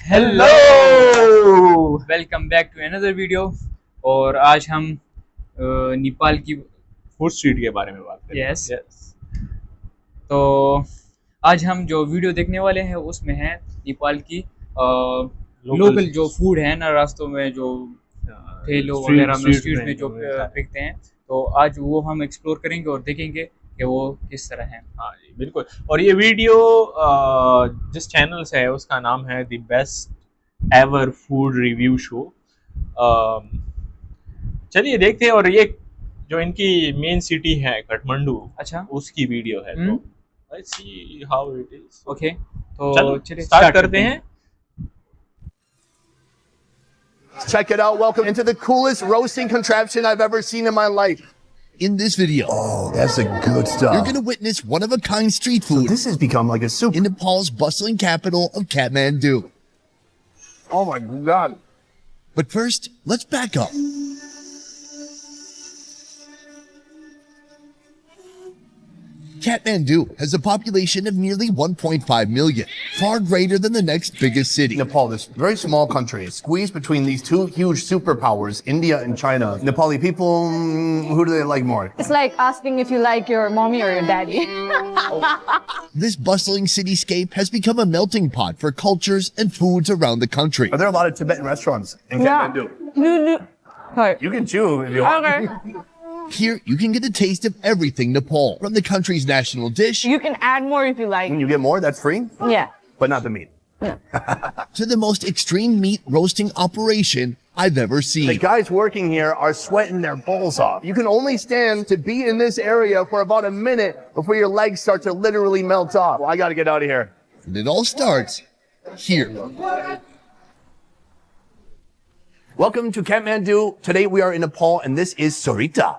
Hello welcome back to another video. और आज हम नेपाल की फूड स्ट्रीट के बारे में बात करें। यस तो आज हम जो वीडियो देखने वाले हैं उसमें है नेपाल की लोकल जो फूड है ना, रास्तों में जो ठेलों वगैरह में स्ट्रीट में जो बिकते हैं, तो आज वो हम एक्सप्लोर करेंगे और देखेंगे कि वो किस तरह है। हाँ जी बिल्कुल। और ये वीडियो जिस चैनल से है उसका नाम है the best ever food review show. चलिए देखते हैं। और ये जो इनकी मेन सिटी है काठमांडू, अच्छा, उसकी वीडियो है। तो let's see how it is. Okay, तो चलिए स्टार्ट करते हैं। Check it out. Welcome into the coolest roasting contraption I've ever seen in my life. In this video, That's a good stuff. you're going to witness one-of-a-kind street food This has become like a soup. in Nepal's bustling capital of Kathmandu. Oh my God. But first, let's back up. Kathmandu has a population of nearly 1.5 million, far greater than the next biggest city. Nepal, this very small country, is squeezed between these two huge superpowers, India and China. Nepali people, who do they like more? It's like asking if you like your mommy or your daddy. This bustling cityscape has become a melting pot for cultures and foods around the country. Are there a lot of Tibetan restaurants in Kathmandu? Sorry. You can chew if you want. Okay. Here, you can get a taste of everything Nepal, from the country's national dish You can add more if you like. You get more, that's free, Yeah. but not the meat. to the most extreme meat roasting operation I've ever The seen. guys working here are sweating their balls off. You can only stand to be in this area for about a minute before your legs start to literally melt off. Well, I gotta get out of here. And it all starts here. Welcome to Kathmandu. Today we are in Nepal, and this is Sarita.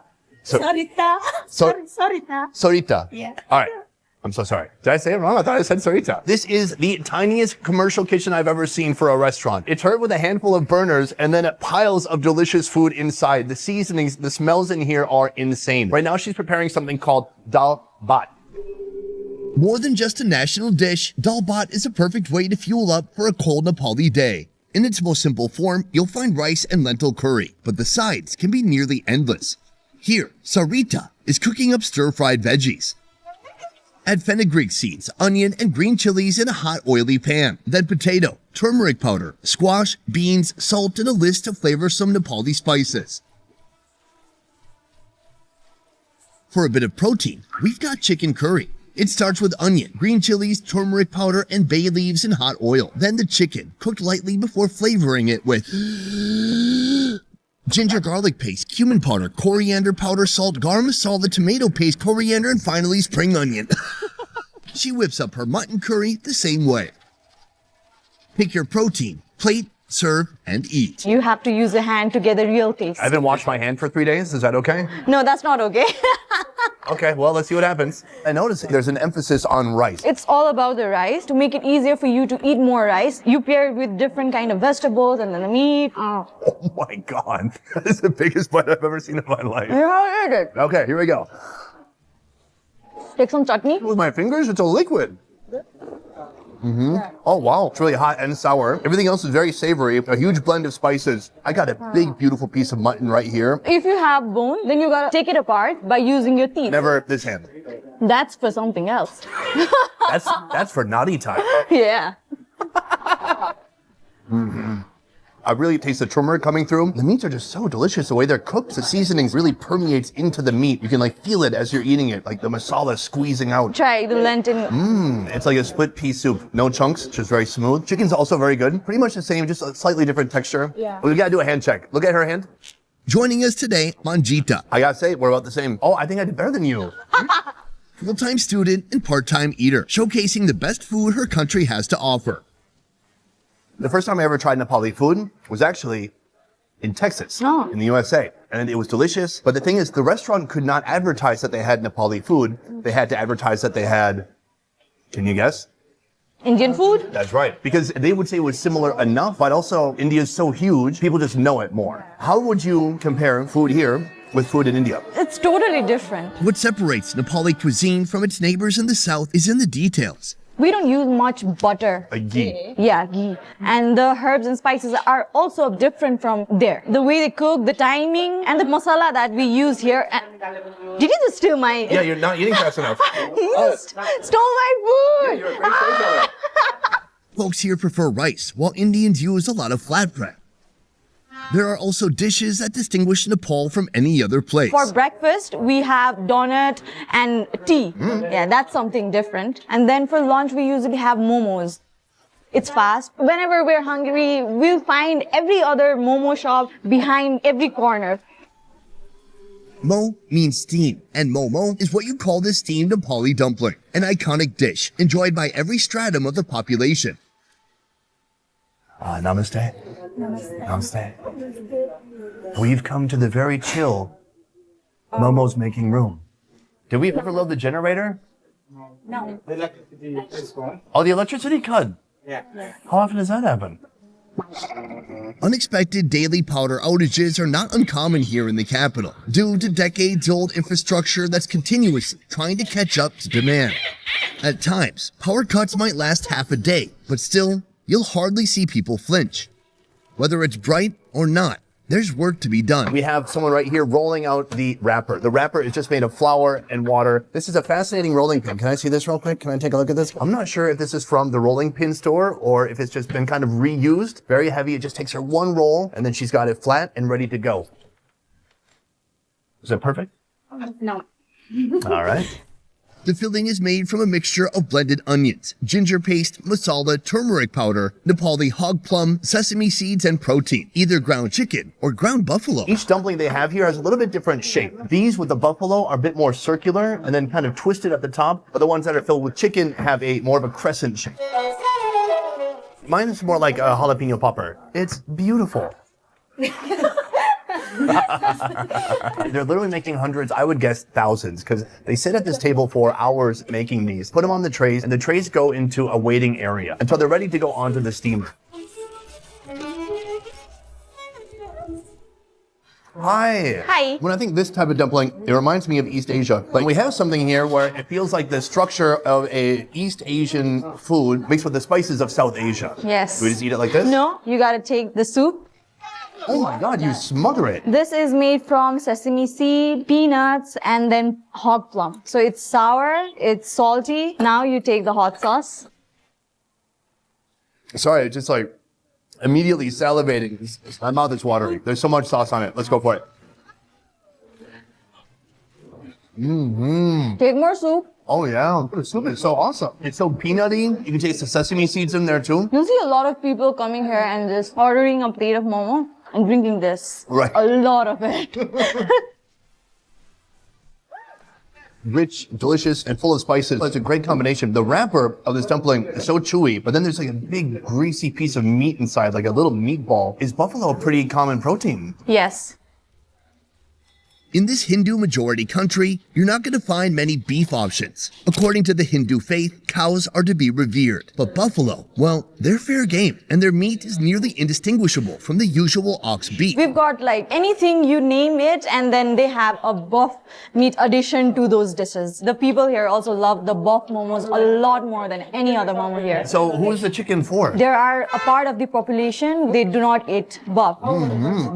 Sarita. Sarita. Sarita. Yeah. All right. I'm so sorry. Did I say it wrong? I thought I said Sarita. This is the tiniest commercial kitchen I've ever seen for a restaurant. It's heard with a handful of burners and then piles of delicious food inside. The seasonings, the smells in here are insane. Right now she's preparing something called Dal Bhat. More than just a national dish, Dal Bhat is a perfect way to fuel up for a cold Nepali day. In its most simple form, you'll find rice and lentil curry, but the sides can be nearly endless. Here, Sarita is cooking up stir-fried veggies. Add fenugreek seeds, onion, and green chilies in a hot, oily pan. Then potato, turmeric powder, squash, beans, salt, and a list of flavorsome Nepali spices. For a bit of protein, we've got chicken curry. It starts with onion, green chilies, turmeric powder, and bay leaves in hot oil. Then the chicken, cooked lightly before flavoring it with ginger garlic paste, cumin powder, coriander powder, salt, garam masala, tomato paste, coriander, and finally spring onion. She whips up her mutton curry the same way. Pick your protein, plate, serve, and eat. You have to use a hand to get the real taste. I haven't washed my hand for 3 days. Is that okay? No, that's not okay. Okay, well, let's see what happens. I noticed there's an emphasis on rice. It's all about the rice. To make it easier for you to eat more rice, you pair it with different kind of vegetables and then the meat. Oh my God. That is the biggest bite I've ever seen in my life. You have to eat it. Okay, here we go. Take some chutney. With my fingers, it's a liquid. Oh wow, it's really hot and sour. Everything else is very savory. A huge blend of spices. I got a big, beautiful piece of mutton right here. If you have bone, then you gotta take it apart by using your teeth. Never this hand. That's for something else. That's for naughty time. Yeah. I really taste the turmeric coming through. The meats are just so delicious. The way they're cooked, the seasonings really permeates into the meat. You can like feel it as you're eating it, like the masala squeezing out. Try the lentil. It's like a split pea soup. No chunks, just very smooth. Chicken's also very good. Pretty much the same, just a slightly different texture. Yeah. We gotta do a hand check. Look at her hand. Joining us today, Manjita, I gotta say, we're about the same. Oh, I think I did better than you. full-time student and part-time eater, showcasing the best food her country has to offer. The first time I ever tried Nepali food was actually in Texas, in the USA. And it was delicious. But the thing is, the restaurant could not advertise that they had Nepali food. They had to advertise that they had, can you guess? Indian food? That's right. Because they would say it was similar enough, but also India is so huge, people just know it more. How would you compare food here with food in India? It's totally different. What separates Nepali cuisine from its neighbors in the south is in the details. We don't use much butter. A ghee. Yeah, ghee. And the herbs and spices are also different from there. The way they cook, the timing, and the masala that we use here. Did you just steal my... Yeah, you're not eating fast enough. You just stole my food! You're a great storyteller. Folks here prefer rice, while Indians use a lot of flatbread. There are also dishes that distinguish Nepal from any other place. For breakfast, we have donut and tea. Yeah, that's something different. And then for lunch, we usually have momos. It's fast. Whenever we're hungry, we'll find every other momo shop behind every corner. Mo means steam, and momo is what you call the steamed Nepali dumpling, an iconic dish enjoyed by every stratum of the population. Namaste. Namaste. We've come to the very chill Momo's making room. Did we overload the generator? No. The electricity is gone. Oh, the electricity cut. Yeah. How often does that happen? Unexpected daily power outages are not uncommon here in the capital, due to decades-old infrastructure that's continuously trying to catch up to demand. At times, power cuts might last half a day, but still, you'll hardly see people flinch. Whether it's bright or not, there's work to be done. We have someone right here rolling out the wrapper. The wrapper is just made of flour and water. This is a fascinating rolling pin. Can I see this real quick? Can I take a look at this? I'm not sure if this is from the rolling pin store or if it's just been kind of reused. Very heavy. It just takes her one roll and then she's got it flat and ready to go. Is it perfect? No. All right. The filling is made from a mixture of blended onions, ginger paste, masala, turmeric powder, Nepali hog plum, sesame seeds, and protein, either ground chicken or ground buffalo. Each dumpling they have here has a little bit different shape. These with the buffalo are a bit more circular and then kind of twisted at the top, but the ones that are filled with chicken have a more of a crescent shape. Mine is more like a jalapeno popper. It's beautiful. They're literally making hundreds, I would guess thousands, because they sit at this table for hours making these, put them on the trays, and the trays go into a waiting area until they're ready to go onto the steamer. Hi. Hi. When I think this type of dumpling, it reminds me of East Asia. Like we have something here where it feels like the structure of a East Asian food mixed with the spices of South Asia. Yes. Do we just eat it like this? No, you gotta take the soup. Oh my God, you smother it. This is made from sesame seed, peanuts, and then hog plum. So it's sour, it's salty. Now you take the hot sauce. Sorry, it's just like immediately salivating. My mouth is watering. There's so much sauce on it. Let's go for it. Take more soup. Oh yeah, the soup is so awesome. It's so peanutty. You can taste the sesame seeds in there too. You'll see a lot of people coming here and just ordering a plate of momo and drinking this. Right. A lot of it. Rich, delicious, and full of spices. It's a great combination. The wrapper of this dumpling is so chewy, but then there's like a big greasy piece of meat inside, like a little meatball. Is buffalo a pretty common protein? Yes. In this Hindu majority country, you're not going to find many beef options. According to the Hindu faith, cows are to be revered. But buffalo, well, they're fair game, and their meat is nearly indistinguishable from the usual ox beef. We've got like anything you name it, and then they have a buff meat addition to those dishes. The people here also love the buff momos a lot more than any other momo here. So who is the chicken for? There are a part of the population, they do not eat buff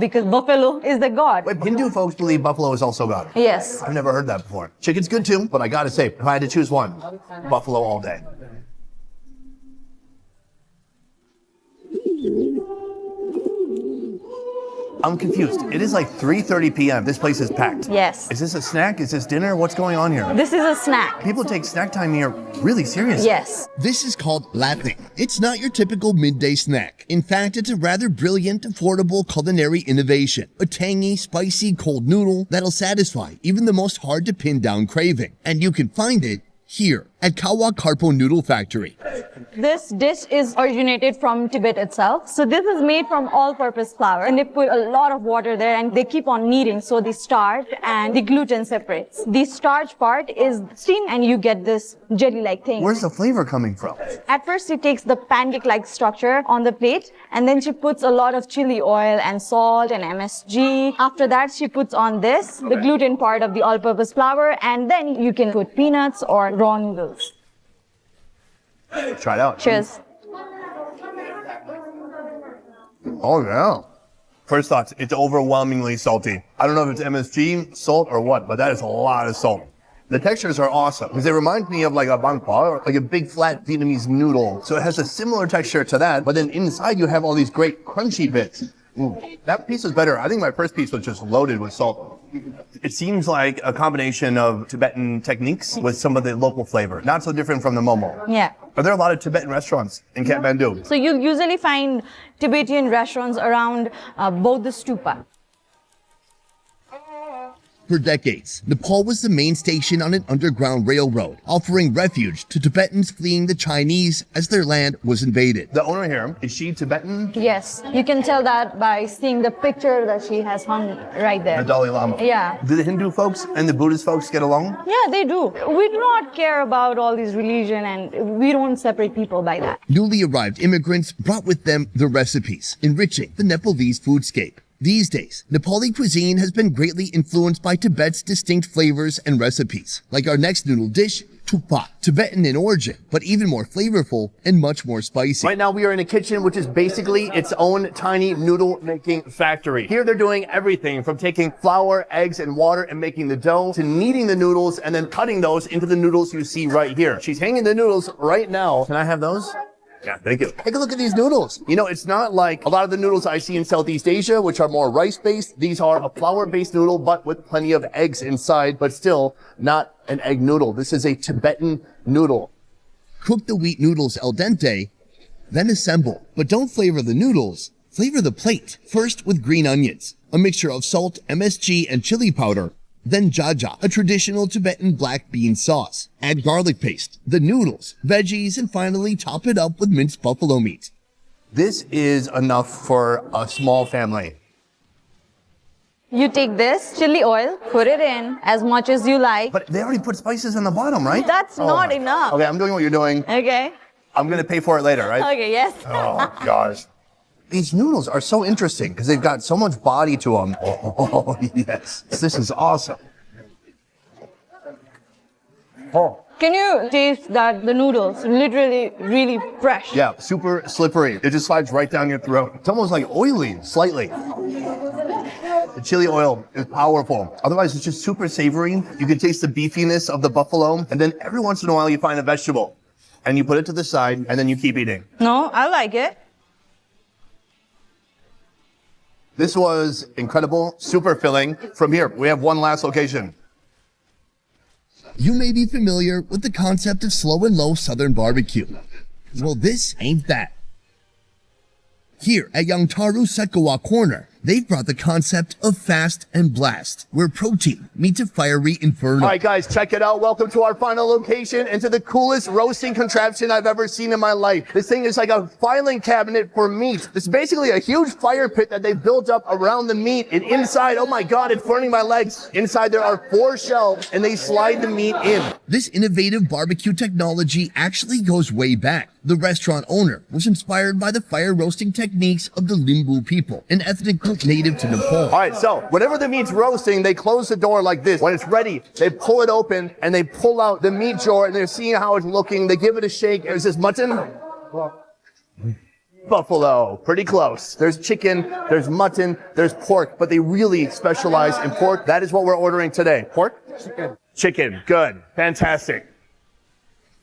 because buffalo is the god. Wait, Hindu folks believe buffalo is also God. Yes. I've never heard that before. Chicken's good too, but I gotta say, if I had to choose one, buffalo all day. I'm confused. It is like 3:30 p.m. This place is packed. Yes. Is this a snack? Is this dinner? What's going on here? This is a snack. People take snack time here really seriously. Yes. This is called latte. It's not your typical midday snack. In fact, it's a rather brilliant, affordable culinary innovation. A tangy, spicy, cold noodle that'll satisfy even the most hard to pin down craving. And you can find it here at Kawa Karpo Noodle Factory. This dish is originated from Tibet itself. So this is made from all-purpose flour, and they put a lot of water there and they keep on kneading, so the starch and the gluten separates. The starch part is steamed and you get this jelly-like thing. Where's the flavor coming from? At first she takes the pancake-like structure on the plate, and then she puts a lot of chili oil and salt and MSG. After that she puts on this, the gluten part of the all-purpose flour, and then you can put peanuts or raw noodles. Let's try it out. Cheers. Oh yeah. First thoughts, it's overwhelmingly salty. I don't know if it's MSG, salt, or what, but that is a lot of salt. The textures are awesome because they remind me of like a banh pa, or like a big flat Vietnamese noodle. So it has a similar texture to that, but then inside you have all these great crunchy bits. That piece is better. I think my first piece was just loaded with salt. It seems like a combination of Tibetan techniques with some of the local flavor. Not so different from the momo. Yeah. Are there a lot of Tibetan restaurants in Kathmandu? So you usually find Tibetan restaurants around both the stupa. For decades, Nepal was the main station on an underground railroad, offering refuge to Tibetans fleeing the Chinese as their land was invaded. The owner here, is she Tibetan? Yes, you can tell that by seeing the picture that she has hung right there. The Dalai Lama. Yeah. Do the Hindu folks and the Buddhist folks get along? Yeah, they do. We do not care about all these religion, and we don't separate people by that. Newly arrived immigrants brought with them the recipes, enriching the Nepalese foodscape. These days, Nepali cuisine has been greatly influenced by Tibet's distinct flavors and recipes, like our next noodle dish, Thukpa, Tibetan in origin, but even more flavorful and much more spicy. Right now we are in a kitchen which is basically its own tiny noodle making factory. Here they're doing everything from taking flour, eggs, and water and making the dough to kneading the noodles and then cutting those into the noodles you see right here. She's hanging the noodles right now. Can I have those? Yeah, thank you. Take a look at these noodles. You know, it's not like a lot of the noodles I see in Southeast Asia, which are more rice-based. These are a flour-based noodle, but with plenty of eggs inside, but still not an egg noodle. This is a Tibetan noodle. Cook the wheat noodles al dente, then assemble. But don't flavor the noodles, flavor the plate. First with green onions, a mixture of salt, MSG, and chili powder. Then jaja, a traditional Tibetan black bean sauce. Add garlic paste, the noodles, veggies, and finally top it up with minced buffalo meat. This is enough for a small family. You take this chili oil, put it in as much as you like. But they already put spices on the bottom, right? That's not my- enough. Okay, I'm doing what you're doing. Okay. I'm going to pay for it later, right? Okay, yes. Oh, gosh. These noodles are so interesting because they've got so much body to them. Oh, yes. This is awesome. Oh. Can you taste that the noodles literally really fresh? Yeah, super slippery. It just slides right down your throat. It's almost like oily, slightly. The chili oil is powerful. Otherwise, it's just super savory. You can taste the beefiness of the buffalo. And then every once in a while, you find a vegetable. And you put it to the side, and then you keep eating. No, I like it. This was incredible, super filling. From here, we have one last location. You may be familiar with the concept of slow and low Southern barbecue. Well, this ain't that. Here at Yangtaru Sekawa Corner, they've brought the concept of fast and blast, where protein meets a fiery inferno. All right, guys, check it out. Welcome to our final location and to the coolest roasting contraption I've ever seen in my life. This thing is like a filing cabinet for meat. It's basically a huge fire pit that they built up around the meat. And inside, oh my God, it's burning my legs. Inside there are 4 shelves and they slide the meat in. This innovative barbecue technology actually goes way back. The restaurant owner was inspired by the fire roasting techniques of the Limbu people, an ethnic group native to Nepal. All right, so whenever the meat's roasting, they close the door like this. When it's ready, they pull it open and they pull out the meat drawer and they're seeing how it's looking. They give it a shake. Is this mutton? Buffalo, pretty close. There's chicken, there's mutton, there's pork, but they really specialize in pork. That is what we're ordering today. Pork? Chicken. Chicken, good, fantastic.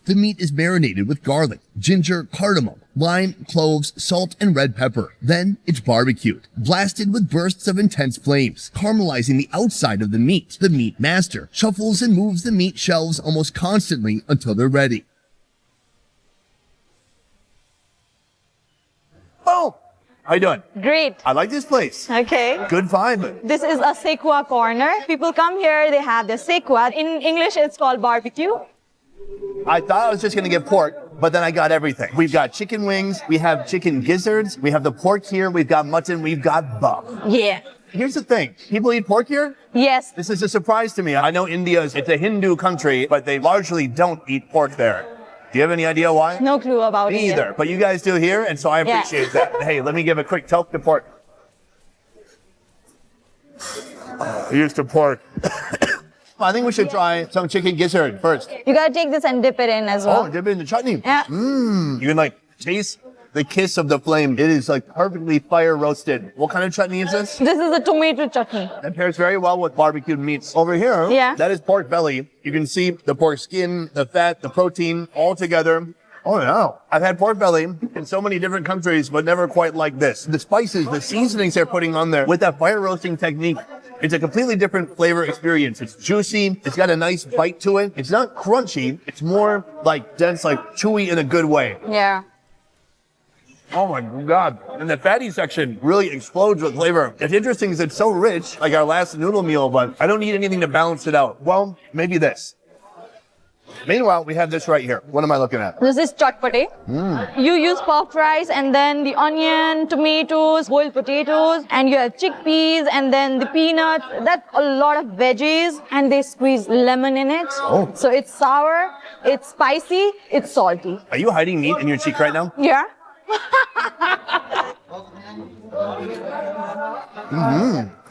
The meat is marinated with garlic, ginger, cardamom, lime, cloves, salt, and red pepper. Then it's barbecued, blasted with bursts of intense flames, caramelizing the outside of the meat. The meat master shuffles and moves the meat shelves almost constantly until they're ready. Oh, how you doing? Great. I like this place. Okay. Good vibe. This is a sekwa corner. People come here, they have the sekwa. In English, it's called barbecue. I thought I was just going to get pork, but then I got everything. We've got chicken wings, we have chicken gizzards, we have the pork here, we've got mutton, we've got buff. Yeah. Here's the thing. People eat pork here? Yes. This is a surprise to me. I know it's a Hindu country, but they largely don't eat pork there. Do you have any idea why? No clue about it. Me either, but you guys do here, and so I Yeah. appreciate that. Hey, let me give a quick toke to pork. Here's to pork. I think we should try some chicken gizzard first. You gotta take this and dip it in as well. Oh, dip it in the chutney. Yeah. You can like taste the kiss of the flame. It is like perfectly fire roasted. What kind of chutney is this? This is a tomato chutney. That pairs very well with barbecued meats. Over here, Yeah. that is pork belly. You can see the pork skin, the fat, the protein all together. Oh no. I've had pork belly in so many different countries, but never quite like this. The spices, the seasonings they're putting on there with that fire roasting technique, it's a completely different flavor experience. It's juicy. It's got a nice bite to it. It's not crunchy. It's more like dense, like chewy in a good way. Yeah. Oh my God. And the fatty section really explodes with flavor. It's interesting because it's so rich, like our last noodle meal, but I don't need anything to balance it out. Well, maybe this. Meanwhile, we have this right here. What am I looking at? This is chutpati. You use puffed rice and then the onion, tomatoes, boiled potatoes, and you have chickpeas and then the peanuts. That's a lot of veggies and they squeeze lemon in it. Oh. So it's sour, it's spicy, it's salty. Are you hiding meat in your cheek right now? Yeah.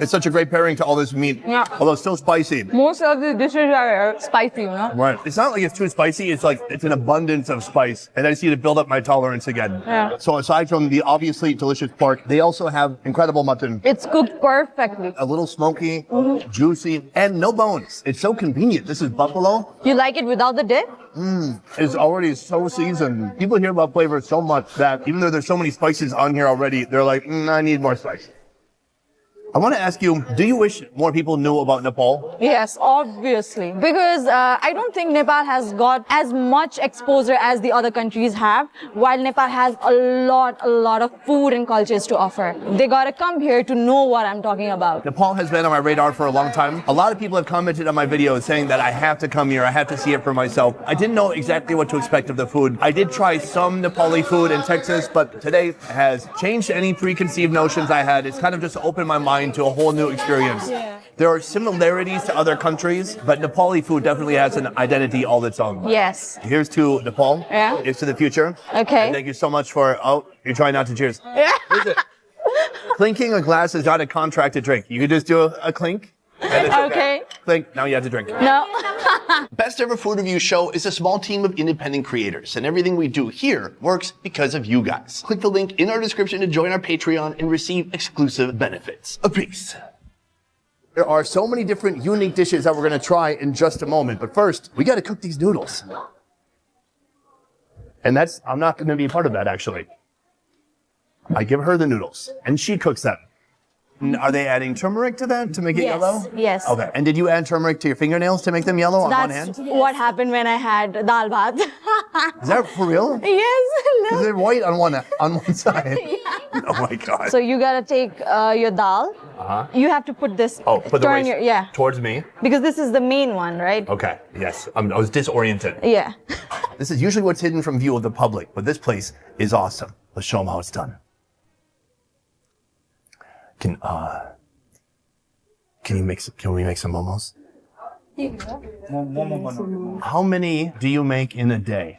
It's such a great pairing to all this meat. Yeah. Although still spicy. Most of the dishes are spicy, you know. Right. It's not like it's too spicy. It's like it's an abundance of spice. And I just need to build up my tolerance again. Yeah. So aside from the obviously delicious pork, they also have incredible mutton. It's cooked perfectly. A little smoky, juicy, and no bones. It's so convenient. This is buffalo. You like it without the dip? It's already so seasoned. People hear about flavor so much that even though there's so many spices on here already, they're like, I need more spice. I want to ask you, do you wish more people knew about Nepal? Yes, obviously. Because I don't think Nepal has got as much exposure as the other countries have, while Nepal has a lot of food and cultures to offer. They gotta come here to know what I'm talking about. Nepal has been on my radar for a long time. A lot of people have commented on my videos saying that I have to come here, I have to see it for myself. I didn't know exactly what to expect of the food. I did try some Nepali food in Texas, but today has changed any preconceived notions I had. It's kind of just opened my mind to a whole new experience. Yeah. There are similarities to other countries, but Nepali food definitely has an identity all its own. Yes. Here's to Nepal. Yeah. Here's to the future. Okay. And thank you so much for, you're trying not to cheers. Yeah. What is it? Clinking a glass is not a contracted drink. You could just do a clink. And it's Okay. Clink, now you have to drink. No. Best Ever Food Review Show is a small team of independent creators, and everything we do here works because of you guys. Click the link in our description to join our Patreon and receive exclusive benefits. A peace. There are so many different unique dishes that we're going to try in just a moment. But first, we got to cook these noodles. And I'm not going to be a part of that, actually. I give her the noodles, and she cooks them. Are they adding turmeric to that to make it yellow? Yes. Okay. And did you add turmeric to your fingernails to make them yellow on one hand? That's what happened when I had Dal Bhat. Is that for real? Yes. Is it white on one side? Oh my God. So you gotta take your dal. You have to put this. Put the turn rice towards me. Because this is the main one, right? Okay. Yes. I was disoriented. Yeah. This is usually what's hidden from view of the public, but this place is awesome. Let's show them how it's done. Can we make some momos? How many do you make in a day?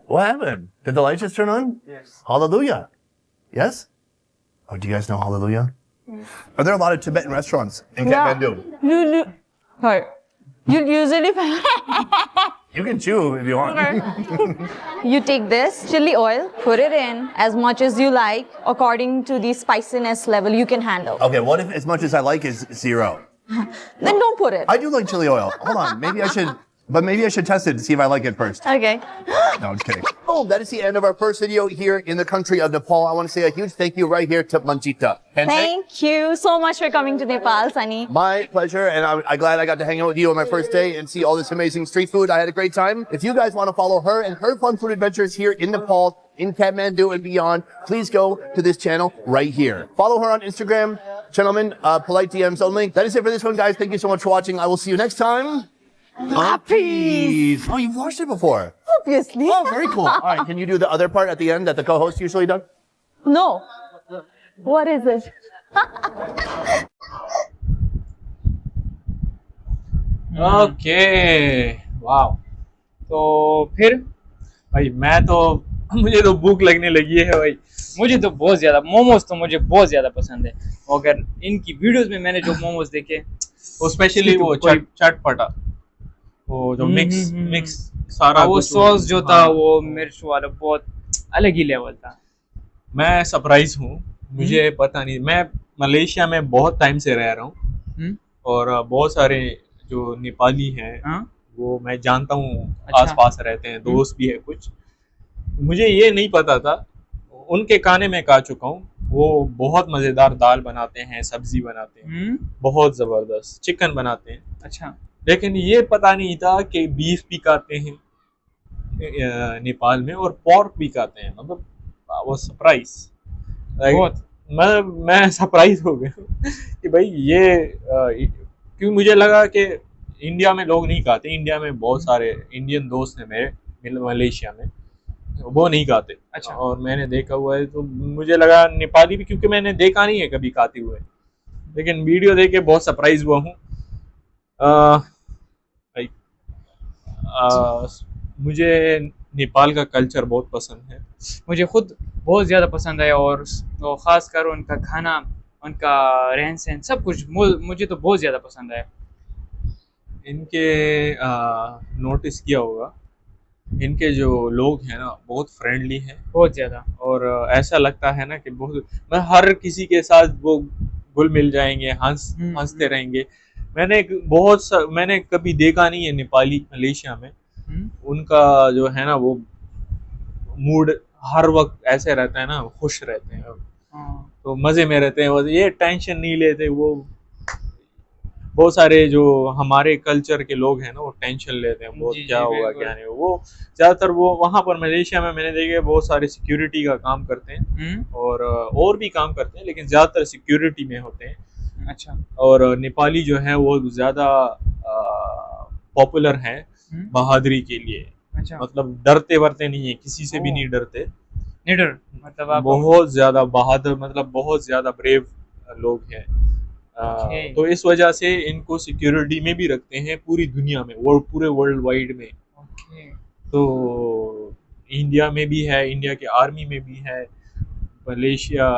What happened? Did the light just turn on? Yes. Hallelujah. Yes? Oh, do you guys know Hallelujah? Are there a lot of Tibetan restaurants in Kathmandu? You usually You can chew if you want. you take this chili oil, put it in as much as you like, according to the spiciness level you can handle. Okay, what if as much as I like is 0? Then don't put it. I do like chili oil. Hold on, maybe I should test it to see if I like it first. Okay. No, I'm just kidding. Oh, that is the end of our first video here in the country of Nepal. I want to say a huge thank you right here to Manjita. Thank you so much for coming to Nepal, Sunny. My pleasure, and I'm glad I got to hang out with you on my first day and see all this amazing street food. I had a great time. If you guys want to follow her and her fun food adventures here in Nepal, in Kathmandu and beyond, please go to this channel right here. Follow her on Instagram. Gentlemen, polite DMs only. That is it for this one, guys. Thank you so much for watching. I will see you next time. Peace. Oh, you've watched it before. Obviously. Oh, very cool. All right, can you do the other part at the end that the co-host usually does? No. What is it? Okay wow तो फिर भाई मुझे तो भूख लगने लगी है भाई। मुझे तो बहुत ज़्यादा मोमोज तो मुझे बहुत ज़्यादा पसंद है। अगर इनकी वीडियोस में मैंने जो मोमोज देखे वो स्पेशली वो कोई चटपटा, वो जो मिक्स हम्म। मिक्स सारा हाँ, वो कुछ सॉस जो था हाँ, वो मिर्च वाला बहुत अलग ही लेवल था। मैं सरप्राइज हूँ, हम्म मुझे पता नहीं। मैं मलेशिया में बहुत टाइम से रह रहा हूँ हम्म, और बहुत सारे जो नेपाली हैं हाँ वो मैं जानता हूँ, अच्छा आसपास रहते हैं, दोस्त भी है कुछ। मुझे ये नहीं पता था, उनके खाने में खा चुका हूँ। वो बहुत मज़ेदार दाल बनाते हैं, सब्जी बनाते हैं, बहुत ज़बरदस्त चिकन बनाते हैं। अच्छा लेकिन ये पता नहीं था कि बीफ भी खाते हैं नेपाल में, और पोर्क भी खाते हैं। मतलब वो सरप्राइज, बहुत मैं सरप्राइज हो गया कि भाई ये क्यों, मुझे लगा कि इंडिया में लोग नहीं खाते। इंडिया में बहुत सारे इंडियन दोस्त हैं मेरे मलेशिया में, वो नहीं खाते। अच्छा और मैंने देखा हुआ है, तो मुझे लगा नेपाली भी, क्योंकि मैंने देखा नहीं है कभी खाते हुए, लेकिन वीडियो देख के बहुत सरप्राइज हुआ हूँ। भाई मुझे नेपाल का कल्चर बहुत पसंद है। मुझे खुद बहुत ज़्यादा पसंद है, और ख़ासकर उनका खाना, उनका रहन सहन, सब कुछ मुझे तो बहुत ज़्यादा पसंद है। इनके नोटिस किया होगा, इनके जो लोग हैं ना बहुत फ्रेंडली हैं, बहुत ज़्यादा। और ऐसा लगता है ना कि बहुत, मैं हर किसी के साथ वो घुल मिल जाएंगे, हंसते रहेंगे। मैंने कभी देखा नहीं है नेपाली मलेशिया में। उनका जो है ना वो मूड हर वक्त ऐसे रहता है ना, खुश रहते हैं, हाँ तो मजे में रहते हैं, वो ये टेंशन नहीं लेते। वो बहुत सारे जो हमारे कल्चर के लोग हैं ना वो टेंशन लेते हैं बहुत, जी क्या जी होगा बिल्कुल। क्या नहीं होगा। वो ज़्यादातर वो वहाँ पर मलेशिया में मैंने देखे बहुत सारे सिक्योरिटी का काम करते हैं, और भी काम करते हैं, लेकिन ज़्यादातर सिक्योरिटी में होते हैं। अच्छा और नेपाली जो है वो ज़्यादा पॉपुलर हैं बहादुरी के लिए। अच्छा मतलब डरते वरते नहीं है, किसी से भी ओह, नहीं डरते। निडर मतलब आप। बहुत ज़्यादा बहादुर, मतलब बहुत ज़्यादा ब्रेव लोग हैं। ओके तो इस वजह से इनको सिक्योरिटी में भी रखते हैं पूरी दुनिया में, पूरे वर्ल्ड वाइड में। ओके तो इंडिया में भी है, इंडिया के आर्मी में भी है, मलेशिया,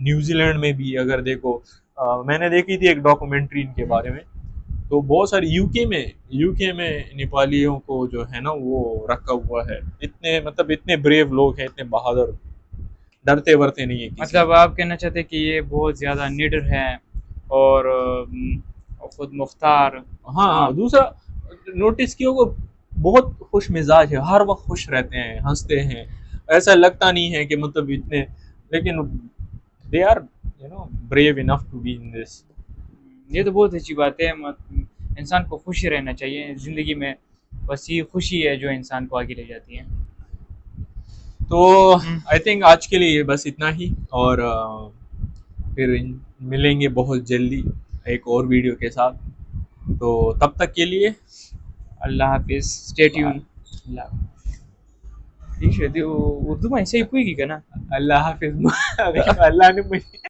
न्यूजीलैंड में भी अगर देखो। मैंने देखी थी एक डॉक्यूमेंट्री इनके बारे में। तो बहुत सारे यूके में नेपालियों को जो है ना वो रखा हुआ है। इतने मतलब इतने ब्रेव लोग हैं, इतने बहादुर, डरते वरते नहीं है किसी मतलब से। आप कहना चाहते हैं कि ये बहुत ज़्यादा निडर है, और खुद मुख्तार। हाँ हाँ हाँ, दूसरा नोटिस किया होगा, बहुत खुश मिजाज है, हर वक्त खुश रहते हैं, हंसते हैं। ऐसा लगता नहीं है कि मतलब इतने, लेकिन they are brave enough to be in this. ये तो बहुत अच्छी बात है। इंसान को खुश रहना चाहिए ज़िंदगी में, बस ये खुशी है जो इंसान को आगे ले जाती है। तो आई थिंक आज के लिए बस इतना ही, और फिर मिलेंगे बहुत जल्दी एक और वीडियो के साथ। तो तब तक के लिए अल्लाह हाफिज़, स्टे बाय। ट्यून। अल्लाह, ठीक है, उर्दू में ऐसे ही कोई की ना। अल्लाह हाफिज। अल्लाह ने मुझे